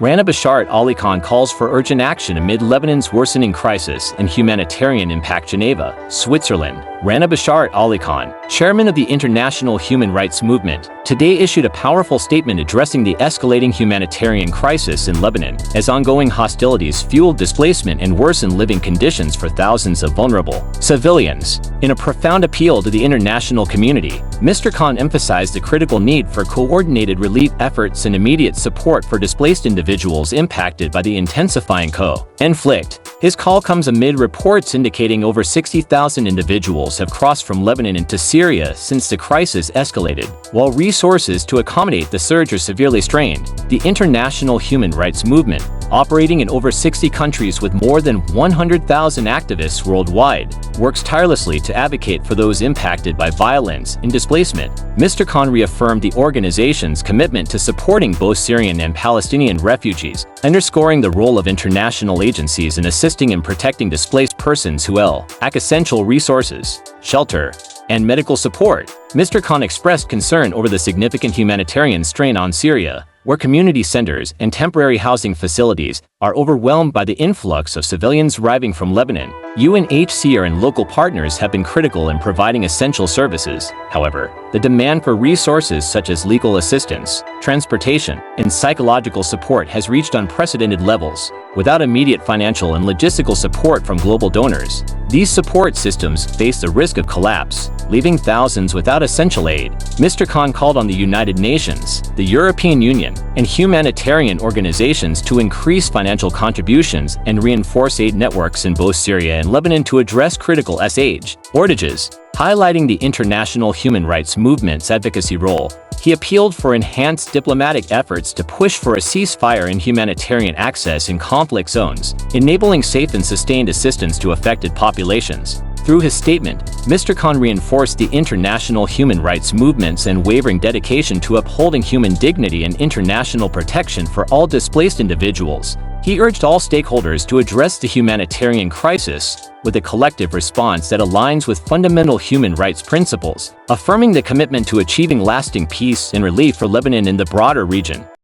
Rana Basharat Ali Khan calls for urgent action amid Lebanon's worsening crisis and humanitarian impact. Geneva, Switzerland. Rana Basharat Ali Khan, chairman of the International Human Rights Movement, today issued a powerful statement addressing the escalating humanitarian crisis in Lebanon, as ongoing hostilities fueled displacement and worsened living conditions for thousands of vulnerable civilians. In a profound appeal to the international community, Mr. Khan emphasized the critical need for coordinated relief efforts and immediate support for displaced individuals impacted by the intensifying conflict. His call comes amid reports indicating over 60,000 individuals have crossed from Lebanon into Syria since the crisis escalated. While resources to accommodate the surge are severely strained, the international human rights movement, operating in over 60 countries with more than 100,000 activists worldwide, works tirelessly to advocate for those impacted by violence and displacement. Mr. Khan reaffirmed the organization's commitment to supporting both Syrian and Palestinian refugees, underscoring the role of international agencies in assisting and protecting displaced persons who lack essential resources, shelter, and medical support. Mr. Khan expressed concern over the significant humanitarian strain on Syria, where community centers and temporary housing facilities are overwhelmed by the influx of civilians arriving from Lebanon. UNHCR and local partners have been critical in providing essential services. However, the demand for resources such as legal assistance, transportation, and psychological support has reached unprecedented levels. Without immediate financial and logistical support from global donors, these support systems face the risk of collapse, leaving thousands without essential aid. Mr. Khan called on the United Nations, the European Union, and humanitarian organizations to increase financial contributions and reinforce aid networks in both Syria and Lebanon to address critical shortages. Highlighting the international human rights movement's advocacy role, he appealed for enhanced diplomatic efforts to push for a ceasefire and humanitarian access in conflict zones, enabling safe and sustained assistance to affected populations. Through his statement, Mr. Khan reinforced the international human rights movement's unwavering dedication to upholding human dignity and international protection for all displaced individuals. He urged all stakeholders to address the humanitarian crisis with a collective response that aligns with fundamental human rights principles, affirming the commitment to achieving lasting peace and relief for Lebanon and the broader region.